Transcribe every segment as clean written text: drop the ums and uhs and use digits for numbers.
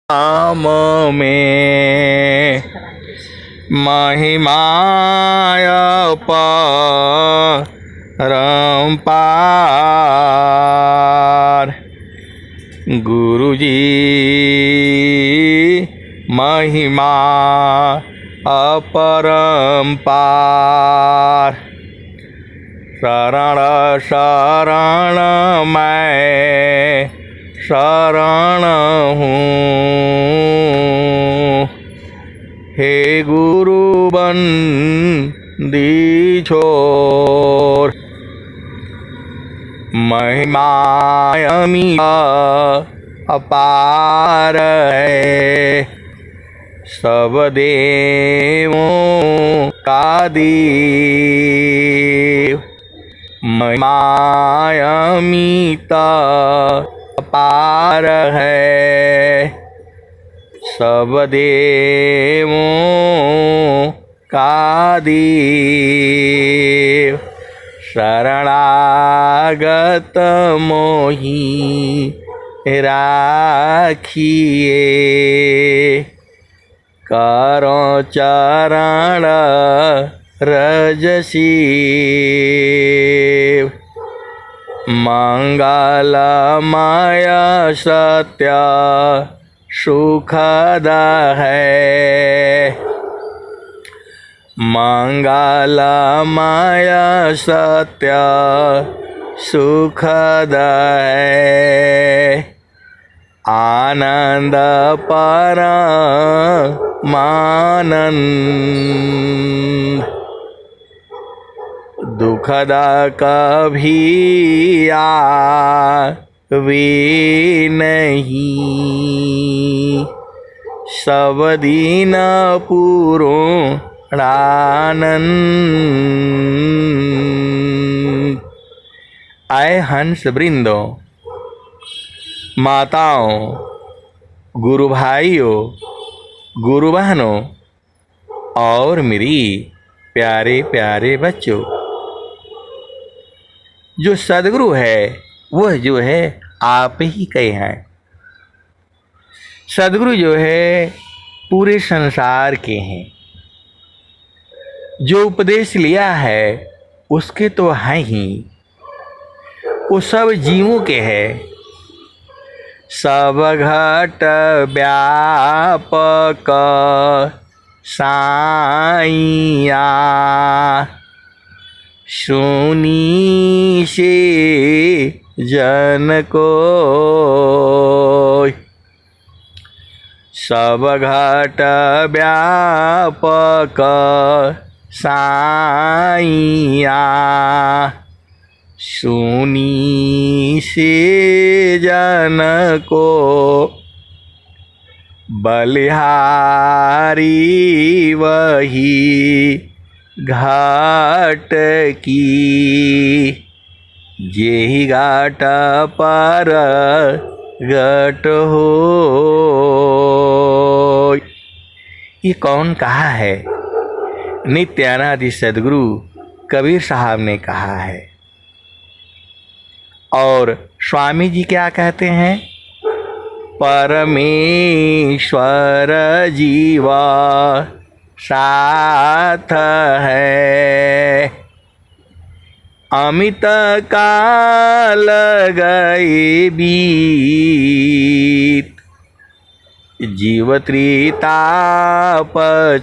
नाम में महिमाय परम्पार। गुरुजी महिमा अपरम्पार। शरण शरण मैं शरण हूँ, हे गुरु बंदी छोर। महिमा अपार है, सब देवों का देव। महिमा अपार है, सब देवों का देव। शरणागत मोहि राखिए, करो चरण रज सेव। मंगलमय सत्य सुखद है, मंगलमय सत्य सुखद है। आनंद परमानंद, दुखद कभी आवे नहीं, सब दिन पूर्णानंद। आए हंस वृंदों, माताओं, गुरु भाइयों, गुरु बहनों और मेरी प्यारे प्यारे बच्चों, जो सदगुरु है वह जो है आप ही के हैं। सदगुरु जो है पूरे संसार के हैं। जो उपदेश लिया है उसके तो हैं ही, वो सब जीवों के हैं। सब घट व्यापक साइया, सुनी से जन को। सब घट व्यापक साइया, सुनी से जन को। बलिहारी वही घाट की, जेहि घाट पर घट हो। ये कौन कहा है? नित्यानंद सदगुरु कबीर साहब ने कहा है। और स्वामी जी क्या कहते हैं? परमेश्वर जीवा साथ है, अमित काल गए बीत। जीव त्रिताप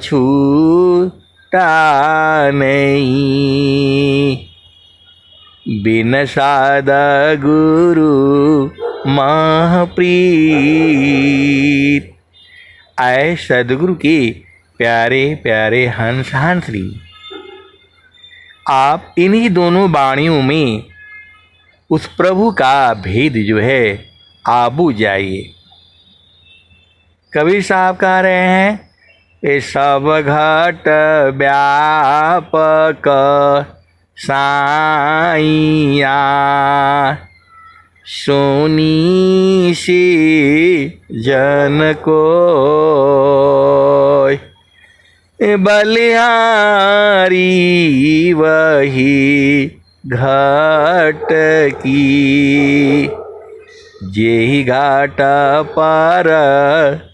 छूटा नहीं, बिन साध गुरु महप्रीत। आए सदगुरु के प्यारे प्यारे हंस हंसरी, आप इन्हीं दोनों वाणियों में उस प्रभु का भेद जो है आप बुझ जाइए। कबीर साहब कह रहे हैं, ये सब घट व्यापक साइया, सोनी से जन को। बलिहारी वही घाट की, जेहि घाट पर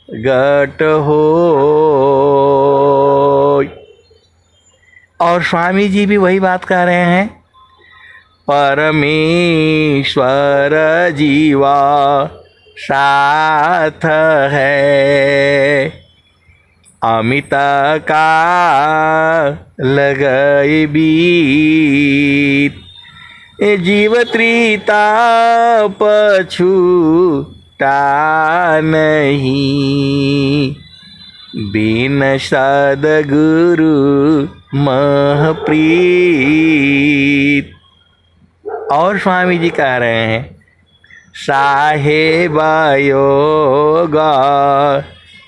घट हो। और स्वामी जी भी वही बात कह रहे हैं, परमेश्वर जीवा साथ है, अमित का लगई बीत, जीव त्रिता पछूता नहीं, बिन सद्गुरु महप्रीत। और स्वामी जी कह रहे हैं, साहेब योग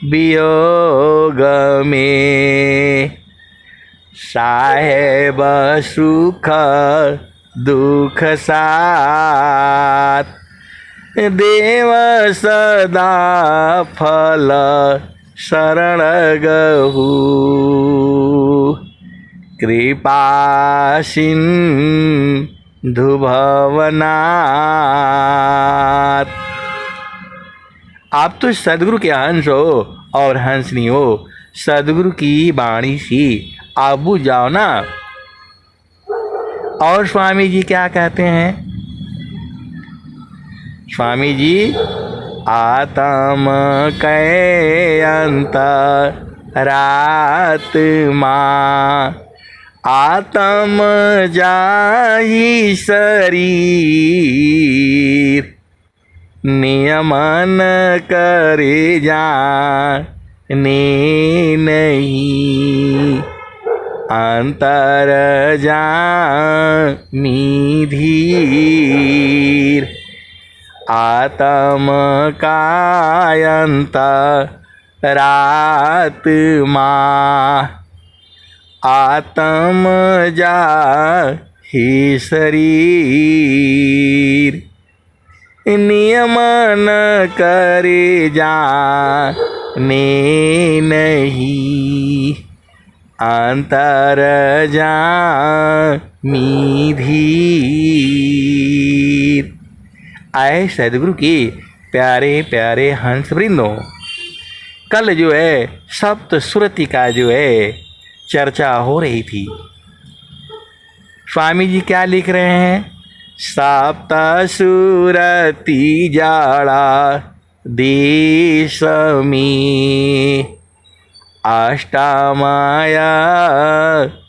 वियोग में, साहेब सुख दुख साथ, देव सदा फल शरण गहु, कृपा सिंधु भवनाथ। आप तो सदगुरु के हंस हो और हंसनी हो, सदगुरु की वाणी सी आप बुझ जाओ ना। और स्वामी जी क्या कहते हैं, स्वामी जी आत्म कै अंतरात्मा, आत्म जाहि शरीर, नियमन करे जाने नहीं, अंतर जामी धीर, आत्म का अंतरात्मा, आत्म जाहि शरीर, नियमन करे जाने नहीं, अंतर जामी धीर। आए सदगुरु के प्यारे प्यारे हंस वृंदों, कल जो है सप्त सुरति का जो है चर्चा हो रही थी। स्वामी जी क्या लिख रहे हैं, सप्त सुरति जाड़ा देश में, अष्टमाया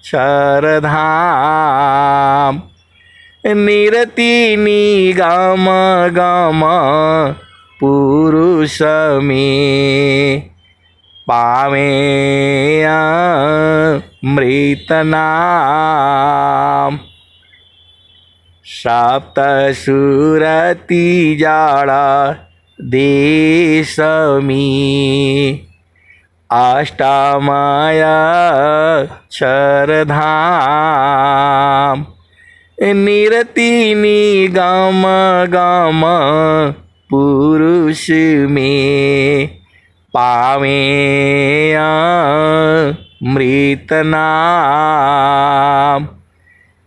क्षरधाम, निरति निगम गम पुरुष में, पावे अमृत नाम। सप्त सुरति जाड़ा देश में, अष्टमाया क्षरधाम, निरति निगम गम पुरुष में, पावे अमृत नाम।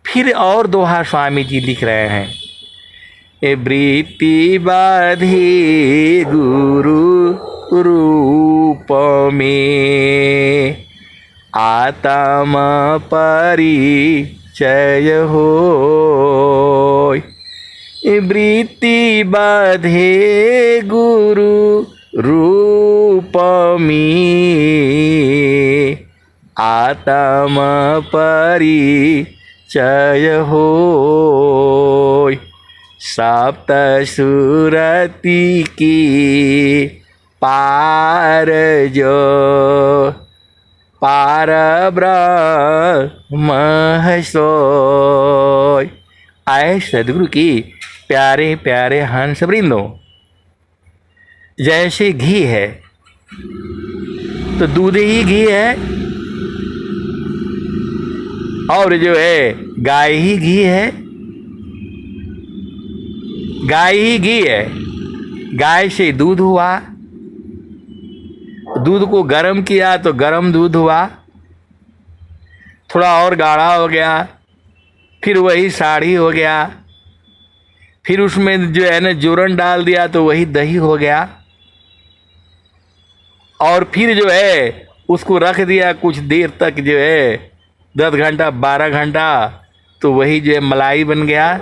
फिर और दोहा स्वामी जी लिख रहे हैं, ए वृत्ति बाधे गुरु रूप में, आत्म परिचय हो, वृत्ति बाधे गुरु रूप में, आत्म परिचय हो, सप्त सुरति की पार जो, पार ब्रह्म है सोय। आए सदगुरु की प्यारे प्यारे हंस वृंदों, जैसे घी है तो दूध ही घी है, और जो है गाय ही घी है, गाय ही घी है। गाय से दूध हुआ, दूध को गर्म किया तो गर्म दूध हुआ, थोड़ा और गाढ़ा हो गया, फिर वही साढ़ी हो गया, फिर उसमें जो है ना जोरन डाल दिया तो वही दही हो गया। और फिर जो है उसको रख दिया कुछ देर तक, जो है 10 घंटा 12 घंटा, तो वही जो है मलाई बन गया,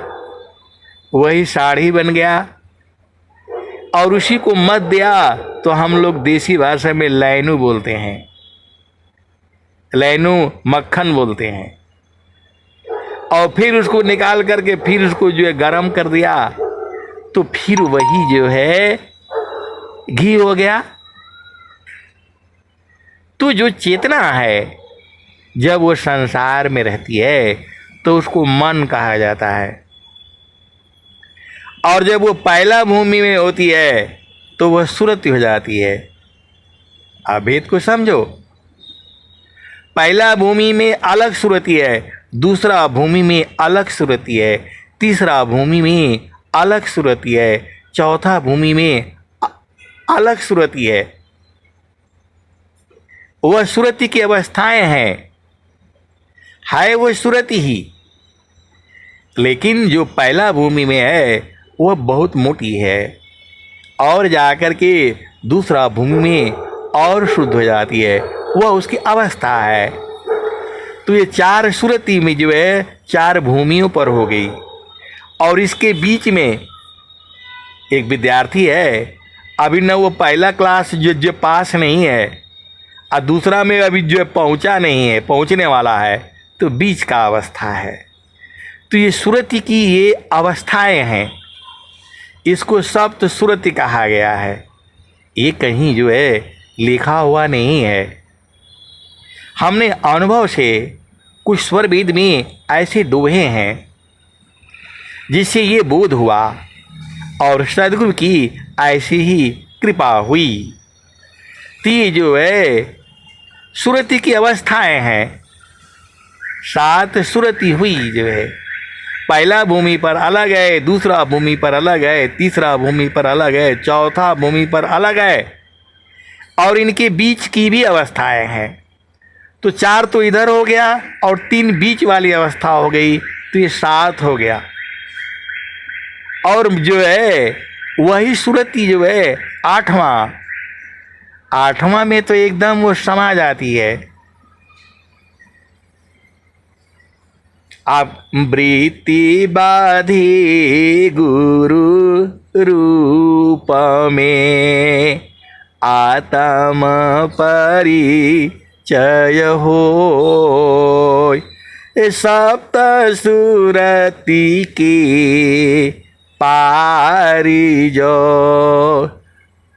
वही साड़ी बन गया। और उसी को मत दिया तो हम लोग देसी भाषा में लैनू बोलते हैं, लैनू मक्खन बोलते हैं। और फिर उसको निकाल करके फिर उसको जो है गरम कर दिया, तो फिर वही जो है घी हो गया। तो जो चेतना है जब वो संसार में रहती है तो उसको मन कहा जाता है, और जब वो पहला भूमि में होती है तो वह सुरति हो जाती है। आप भेद को समझो, पहला भूमि में अलग सुरति है, दूसरा भूमि में अलग सुरति है, तीसरा भूमि में अलग सुरति है, चौथा भूमि में अलग सुरति है। वह सुरति की अवस्थाएं हैं, है वो सुरति ही, लेकिन जो पहला भूमि में है वह बहुत मोटी है, और जाकर के दूसरा भूमि में और शुद्ध हो जाती है, वह उसकी अवस्था है। तो ये 4 सुरति में जो है 4 भूमियों पर हो गई। और इसके बीच में एक विद्यार्थी है, अभी न वो पहला क्लास जो पास नहीं है, और दूसरा में अभी जो पहुंचा नहीं है, पहुंचने वाला है, तो बीच का अवस्था है। तो ये सुरति की ये अवस्थाएं हैं, इसको सप्त सुरति कहा गया है। ये कहीं जो है लिखा हुआ नहीं है, हमने अनुभव से कुछ स्वर वेद में ऐसे दोहे हैं जिससे ये बोध हुआ, और सदगुरु की ऐसी ही कृपा हुई। तो ये जो है सुरति की अवस्थाएं हैं, 7 सुरति हुई जो है। पहला भूमि पर अलग है, दूसरा भूमि पर अलग है, तीसरा भूमि पर अलग है, चौथा भूमि पर अलग है, और इनके बीच की भी अवस्थाएं हैं। तो 4 तो इधर हो गया और 3 बीच वाली अवस्था हो गई, तो ये 7 हो गया। और जो है वही सुरति जो है 8वां में तो एकदम वो समा जाती है। आप वृत्ति बाधी गुरु रूप में आत्म परिचय हो, सप्त सुरति की पारी जो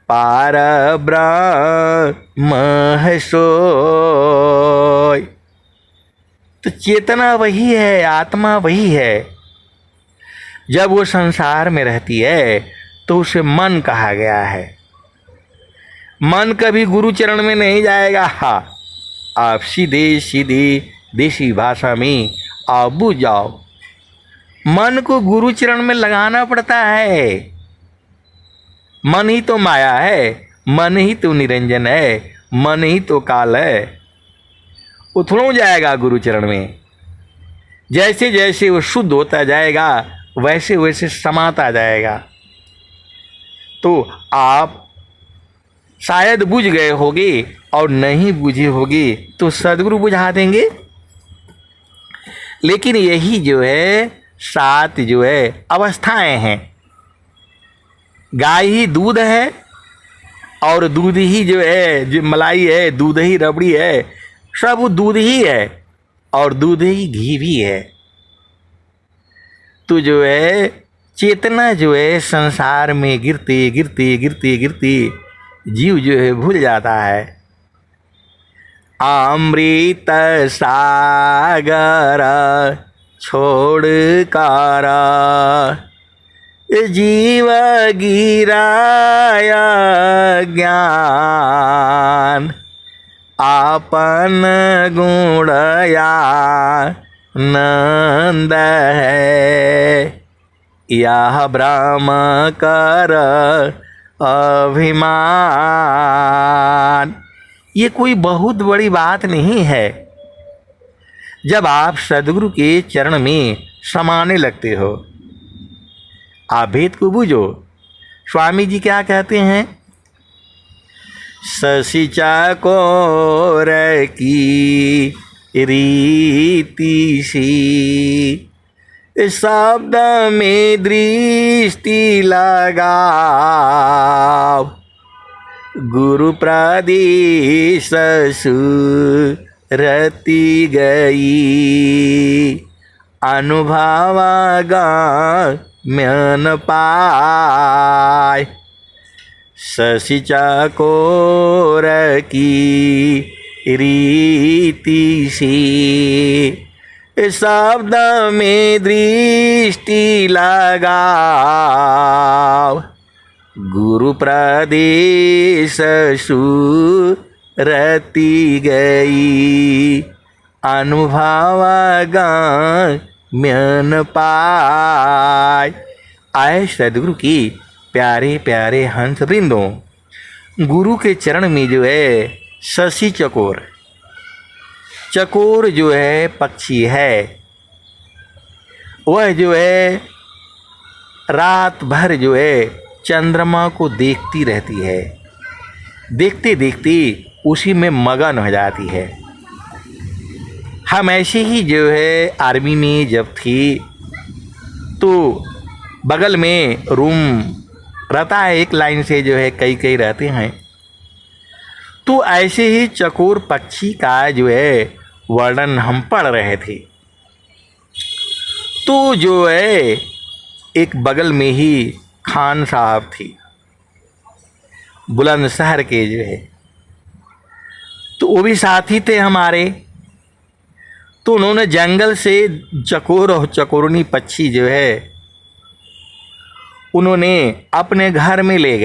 पार ब्रह्म है सोय। तो चेतना वही है, आत्मा वही है। जब वो संसार में रहती है तो उसे मन कहा गया है। मन कभी गुरु चरण में नहीं जाएगा। हाँ, आप सीधे देसी भाषा में आप बुझ जाओ, मन को गुरु चरण में लगाना पड़ता है। मन ही तो माया है, मन ही तो निरंजन है, मन ही तो काल है। वो थोड़ा जाएगा गुरु चरण में। जैसे जैसे वो शुद्ध होता जाएगा वैसे वैसे समाता जाएगा। तो आप शायद बुझ गए होगे, और नहीं बुझे होगे तो सदगुरु बुझा देंगे। लेकिन यही जो है 7 जो है अवस्थाएं हैं। गाय ही दूध है, और दूध ही जो है जो मलाई है, दूध ही रबड़ी है, सब वो दूध ही है, और दूध ही घी भी है। तो जो है चेतना जो है संसार में गिरते गिरते गिरते गिरते जीव जो है भूल जाता है। अमृत सागर छोड़ कर जीव गिराया ज्ञान, आपन गुणया नंद है, यह ब्रह्म कर अभिमान। ये कोई बहुत बड़ी बात नहीं है। जब आप सदगुरु के चरण में समाने लगते हो, आप भेद को बूझो। स्वामी जी क्या कहते हैं? शशि चकोर की रीति सी, शब्द में दृष्टि लगाओ, गुरु प्रदेश सुरति गई, अनुभव गम्य पाए। शशि चकोर की रीति सी, शब्द में दृष्टि लगाओ, गुरु प्रदेश सुरति गई, अनुभव गम्य पाए। आए सदगुरु की प्यारे प्यारे हंस वृंदों, गुरु के चरण में जो है शशि चकोर, चकोर जो है पक्षी है, वह जो है रात भर जो है चंद्रमा को देखती रहती है, देखते देखते उसी में मगन हो जाती है। हम ऐसे ही जो है आर्मी में जब थी तो बगल में रूम रहता है, एक लाइन से जो है कई कई रहते हैं, तो ऐसे ही चकोर पक्षी का जो है वर्णन हम पढ़ रहे थे। तो जो है एक बगल में ही खान साहब थी, बुलंदशहर के जो है, तो वो भी साथी थे हमारे। तो उन्होंने जंगल से चकोर और चकोरनी पक्षी जो है उन्होंने अपने घर में ले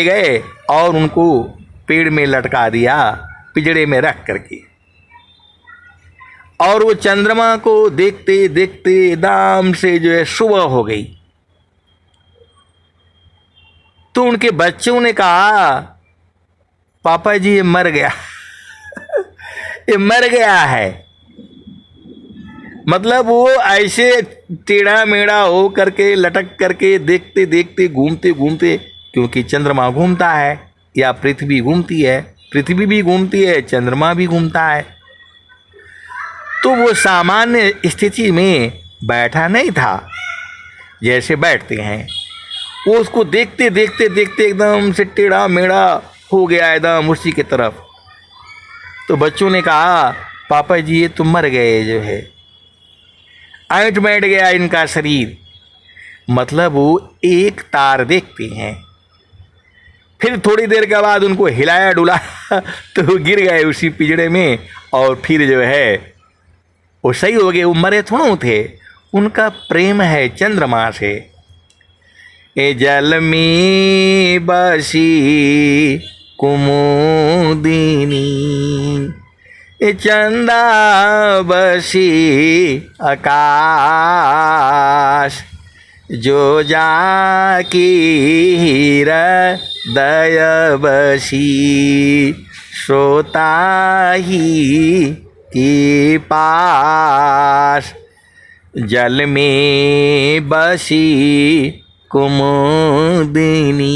गए और उनको पेड़ में लटका दिया, पिंजड़े में रख करके। और वो चंद्रमा को देखते देखते एकदम से जो है सुबह हो गई। तो उनके बच्चों ने कहा, पापा जी ये मर गया ये मर गया है। मतलब वो ऐसे टेढ़ा मेढ़ा हो करके लटक करके देखते देखते घूमते घूमते, क्योंकि चंद्रमा घूमता है या पृथ्वी घूमती है, पृथ्वी भी घूमती है, चंद्रमा भी घूमता है, तो वो सामान्य स्थिति में बैठा नहीं था जैसे बैठते हैं। वो उसको देखते देखते देखते एकदम से टेढ़ा मेढ़ा हो गया एकदम उसी की तरफ। तो बच्चों ने कहा, पापा जी ये तो मर गए, जो है ऐंठ बैठ गया इनका शरीर। मतलब वो एक तार देखते हैं, फिर थोड़ी देर के बाद उनको हिलाया डुलाया तो वो गिर गए उसी पिंजड़े में, और फिर जो है वो सही हो गए। वो मरे थोड़ो थे, उनका प्रेम है चंद्रमा से। ए जल में बसी कुमुदिनी, ए चंदा बसी आकाश, जो जाकी हृदय बसी श्रोता ही के पास। जल में बसी कुमुदिनी,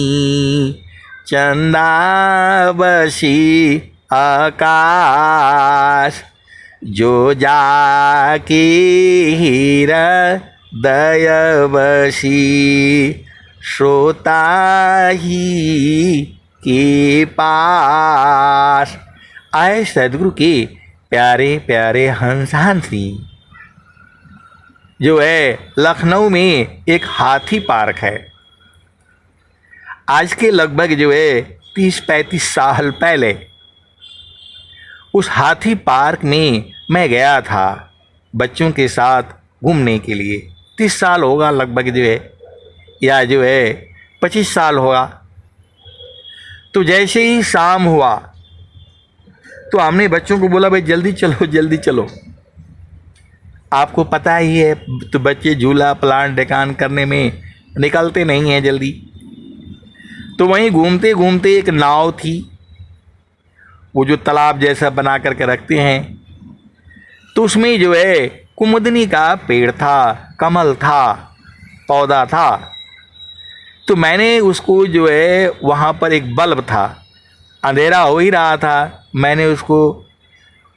चंदा बसी आकाश, जो जाके हृदय बसी श्रोता ही के पास। आए सदगुरु के प्यारे प्यारे हंस हंसी। जो है लखनऊ में एक हाथी पार्क है। आज के लगभग जो है 30-35 साल पहले उस हाथी पार्क में मैं गया था बच्चों के साथ घूमने के लिए। 30 साल होगा लगभग जो है, या जो है 25 साल होगा। तो जैसे ही शाम हुआ तो हमने बच्चों को बोला, भाई जल्दी चलो जल्दी चलो। आपको पता ही है तो बच्चे झूला प्लान डेकान करने में निकलते नहीं हैं जल्दी। तो वहीं घूमते घूमते एक नाव थी, वो जो तालाब जैसा बना करके रखते हैं, तो उसमें जो है कुमुदनी का पेड़ था, कमल था, पौधा था। तो मैंने उसको जो है वहाँ पर एक बल्ब था, अंधेरा हो ही रहा था, मैंने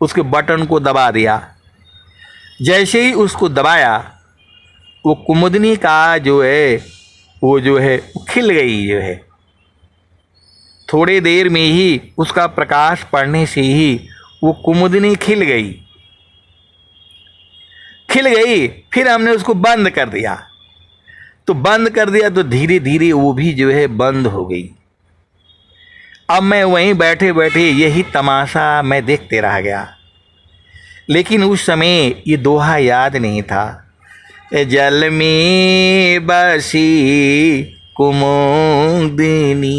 उसके बटन को दबा दिया। जैसे ही उसको दबाया वो कुमुदनी का जो है वो खिल गई जो है। थोड़ी देर में ही उसका प्रकाश पड़ने से ही वो कुमुदनी खिल गई। फिर हमने उसको बंद कर दिया। तो धीरे धीरे वो भी जो है बंद हो गई। अब मैं वहीं बैठे बैठे यही तमाशा मैं देखते रह गया। लेकिन उस समय ये दोहा याद नहीं था। जल में बसी कुमुदिनी,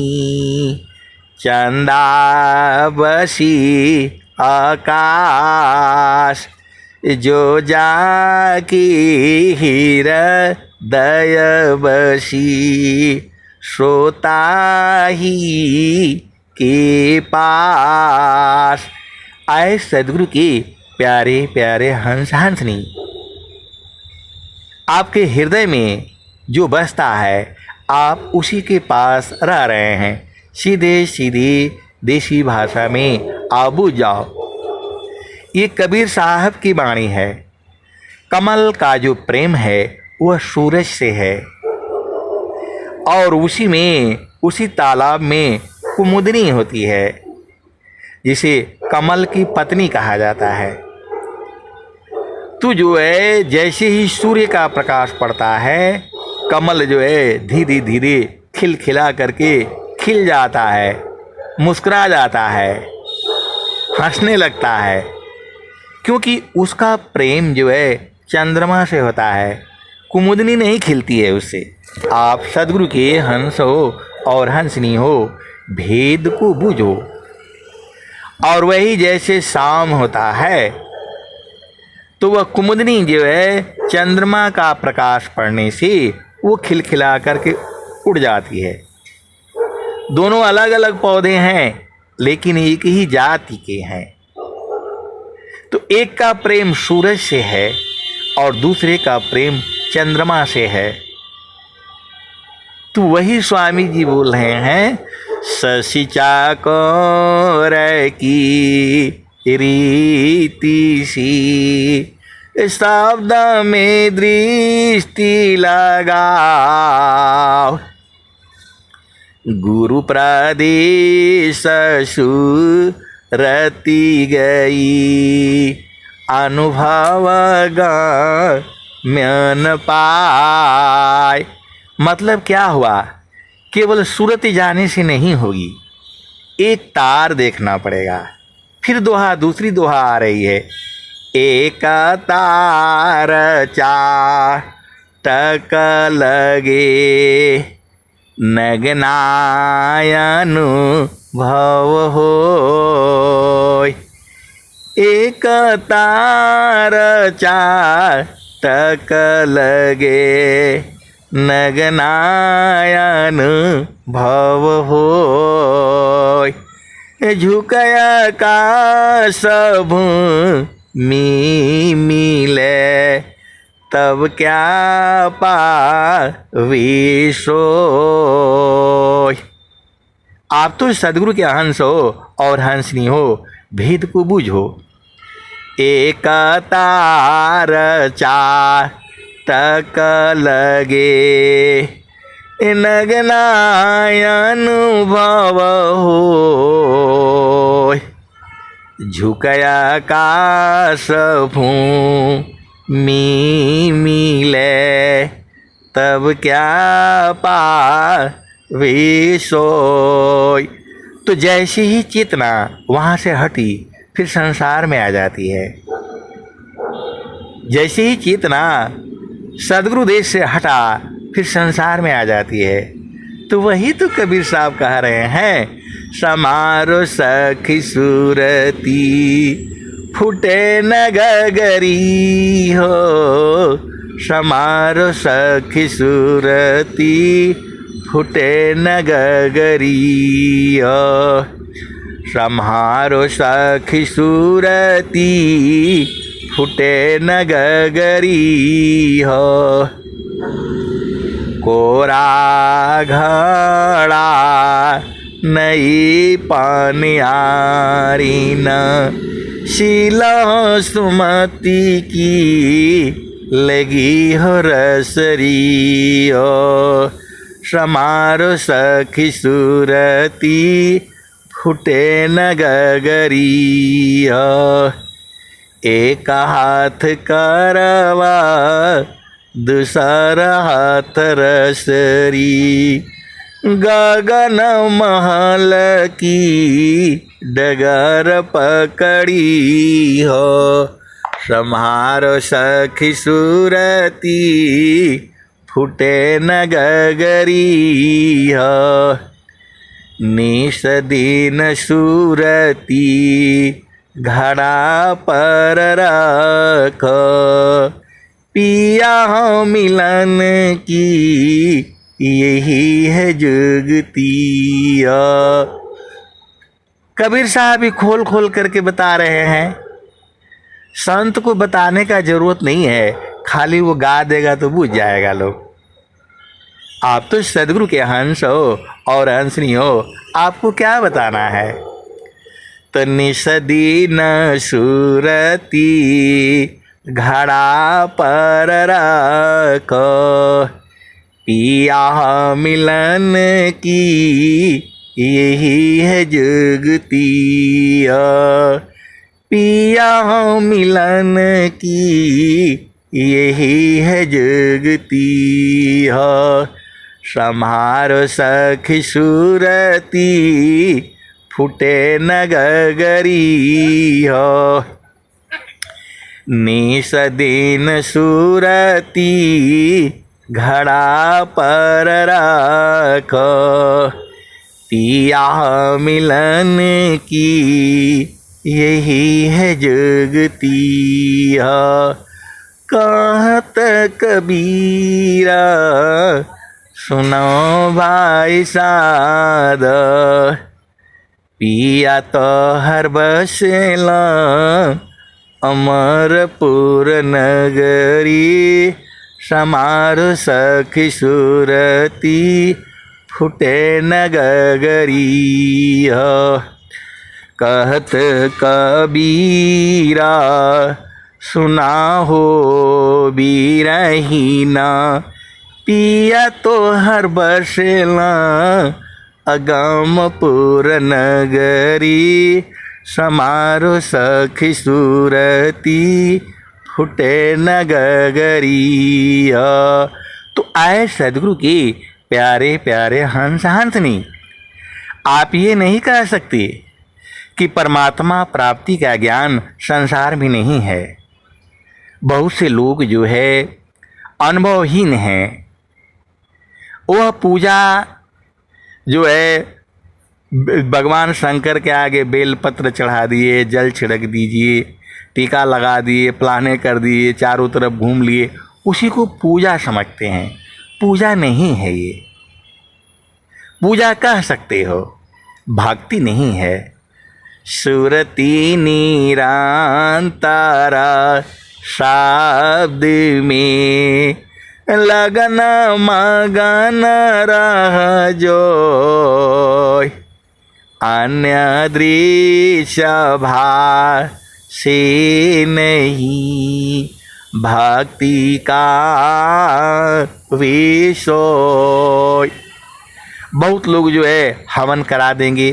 चंदा बसी आकाश, जो जाकी हृदय बसी, श्रोता ही के पास। आए सदगुरु के प्यारे प्यारे हंस हंसनी, आपके हृदय में जो बसता है आप उसी के पास रह रहे हैं। सीधे सीधे देसी भाषा में आबू जाओ। ये कबीर साहब की वाणी है। कमल का जो प्रेम है वह सूरज से है, और उसी तालाब में कुमुदनी होती है, जिसे कमल की पत्नी कहा जाता है। तो जो है जैसे ही सूर्य का प्रकाश पड़ता है, कमल जो है धीरे धीरे खिलखिला करके खिल जाता है, मुस्कुरा जाता है, हंसने लगता है, क्योंकि उसका प्रेम जो है चंद्रमा से होता है। कुमुदनी नहीं खिलती है उससे। आप सदगुरु के हंस हो और हंसनी हो, भेद को बूझो। और वही जैसे शाम होता है तो वह कुमुदनी जो है चंद्रमा का प्रकाश पड़ने से वो खिलखिला करके उड़ जाती है। दोनों अलग अलग पौधे हैं लेकिन एक ही जाति के हैं। तो एक का प्रेम सूरज से है और दूसरे का प्रेम चंद्रमा से है। तो वही स्वामी जी बोल रहे हैं, शशि चाकोर की रीति सी, शब्द में दृष्टि लगाओ, गुरु प्रदेश सुरति गई, अनुभव गम्यन पाए। मतलब क्या हुआ, केवल सुरति जाने से नहीं होगी, एक तार देखना पड़ेगा। फिर दूसरी दोहा आ रही है, एक तार चाटक लगे, नगनायन भव होय। एक तार चाटक लगे, नगनायन भव होय। झुकया का सब मिले, तब क्या पावे सोय। आप तो सदगुरु के हंस हो और हंसनी हो, भेद को बूझो। एक तार चाटक लगे, नगनायन भव होय। झुकया काश मिले, तब क्या पावे सोय। तो जैसे ही चेतना वहाँ से हटी फिर संसार में आ जाती है। जैसे ही चेतना सदगुरु देश से हटा फिर संसार में आ जाती है। तो वही तो कबीर साहब कह रहे हैं, समारो सखी सूरती, फूटे न गगरी हो। समारो सखी सूरती, फूटे न गगरी हो। समारो सखी सूरती, फूटे न गगरी हो। कोरा घड़ा नई पानियारी न शीला सुमति की लगी हो रसरी हो समारो सखी सूरती फूटे न गगरी हो एक हाथ करवा दूसरा हाथ रसरी गगन महल की डगर पकड़ी हो सम्हारो सखी सूरती फूटे न गगरी हो निस दिन सूरती घड़ा पर रखो पिया हो मिलन की यही है जुगती। कबीर साहब भी खोल खोल करके बता रहे हैं। संत को बताने का जरूरत नहीं है, खाली वो गा देगा तो बुझ जाएगा लोग। आप तो सदगुरु के हंस हो और हंसनी हो, आपको क्या बताना है। तो निसदीन सूरती घड़ा पर रखो पिया मिलन की यही है जुगती। पिया मिलन की यही है जुगती हो सम्हारो सखी सूरती फूटे न गगरी हो निस दिन सूरती घड़ा पर रखो पिया मिलन की यही है जुगती हो। कहत कबीरा सुनो भाई साध पिया तो हर बसेला अमरपुर नगरी समारो सखी सूरती फूटे न गगरी हो। कहत कबीरा सुना हो बीरहीना पिया तो हर बसेला अगमपुर नगरी समारो सखी सूरती फूटे न गगरी। तो आए सदगुरु की प्यारे प्यारे हंस हंसनी, आप ये नहीं कह सकते कि परमात्मा प्राप्ति का ज्ञान संसार में नहीं है। बहुत से लोग जो है अनुभवहीन हैं। वह पूजा जो है भगवान शंकर के आगे बेलपत्र चढ़ा दिए, जल छिड़क दीजिए, टीका लगा दिए, प्लाने कर दिए, चारों तरफ घूम लिए, उसी को पूजा समझते हैं। पूजा नहीं है ये। पूजा कह सकते हो, भक्ति नहीं है। सुरती निरंतारा शब्द में लगन मगन रह जो अन्य दृश्य भाषे नहीं भक्ति का विषय। बहुत लोग जो है हवन करा देंगे,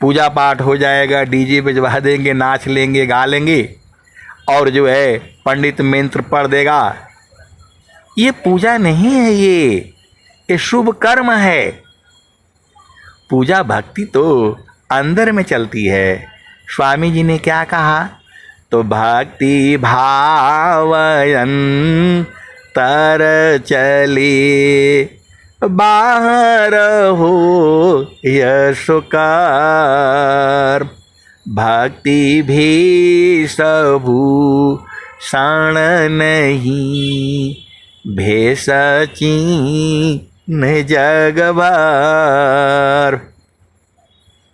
पूजा पाठ हो जाएगा, डीजे पे बजवा देंगे, नाच लेंगे, गा लेंगे और जो है पंडित मंत्र पढ़ देगा। ये पूजा नहीं है, ये शुभ कर्म है। पूजा भक्ति तो अंदर में चलती है। स्वामी जी ने क्या कहा, तो भक्ति भावयन तर चले बाहर हो यशोकार भक्ति भी सबू क्षण नहीं भेष चीन जग भर।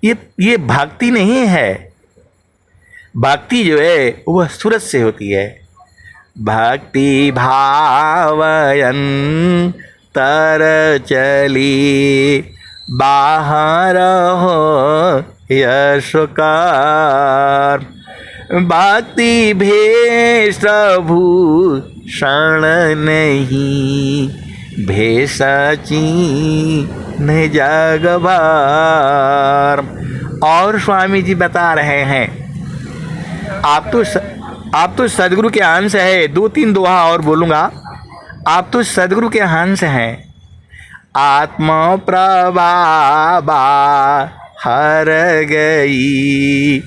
ये भक्ति नहीं है। भक्ति जो है वह सूरत से होती है। भक्ति भावयन तर चली बाहर हो यशकार। भक्ति भेष भूषण नहीं, भेष चीन जग भर। और स्वामी जी बता रहे हैं, आप तो सदगुरु के अंश है। 2-3 दोहा और बोलूँगा। आप तो सदगुरु के अंश हैं। आत्मा प्रभावा हर गई,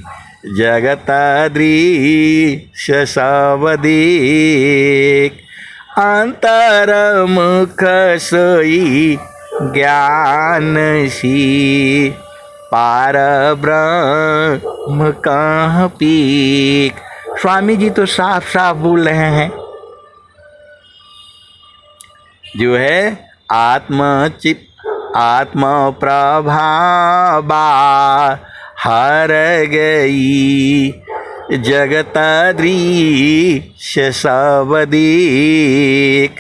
जगत दृश्य सब देख। अंतर मुख सोई ज्ञान सी, पार ब्रह्म कहाँ पीक। स्वामी जी तो साफ साफ बोल रहे हैं, जो है आत्मा प्रभावा हर गई, जगत दृश्य सब देख।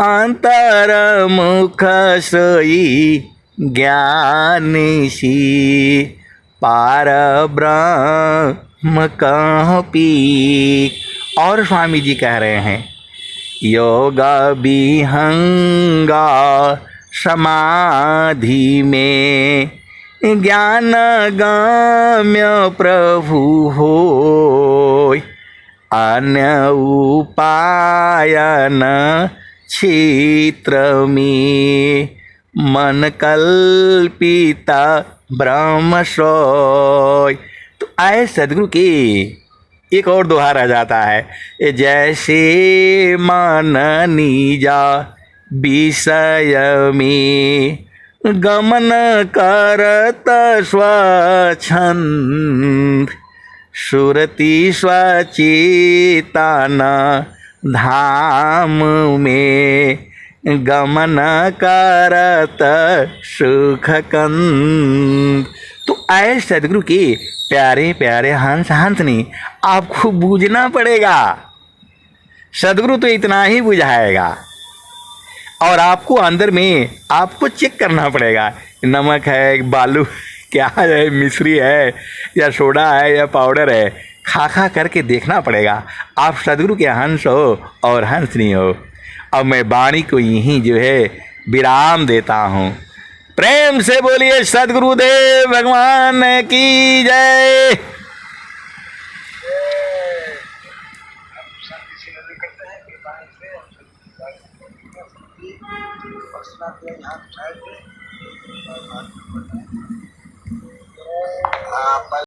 अंतर मुख सोई ज्ञान सी, पार ब्रह्म कहाँ पीक। और स्वामी जी कह रहे हैं, योग विहंगा समाधि में, ज्ञान गम्य प्रभु होय। अन्य उपाय न क्षेत्र में, मन कल्पिता ब्रह्म सोय। तो आए सदगुरु के एक और दोहा रह जाता है, जैसे मन निजा विषय में, गमन करत स्वच्छंद। सुरति स्वचेतन धाम में, गमन करत सुख कंद। तो आए सदगुरु के प्यारे प्यारे हंसनी, आपको बूझना पड़ेगा। सदगुरु तो इतना ही बुझाएगा, और आपको अंदर में आपको चेक करना पड़ेगा, नमक है, बालू क्या है, मिश्री है या सोडा है या पाउडर है, खा करके देखना पड़ेगा आप सदगुरु के हंस हो और हंसनी हो। अब मैं वाणी को यहीं जो है विराम देता हूँ। प्रेम से बोलिए सदगुरुदेव भगवान की जय।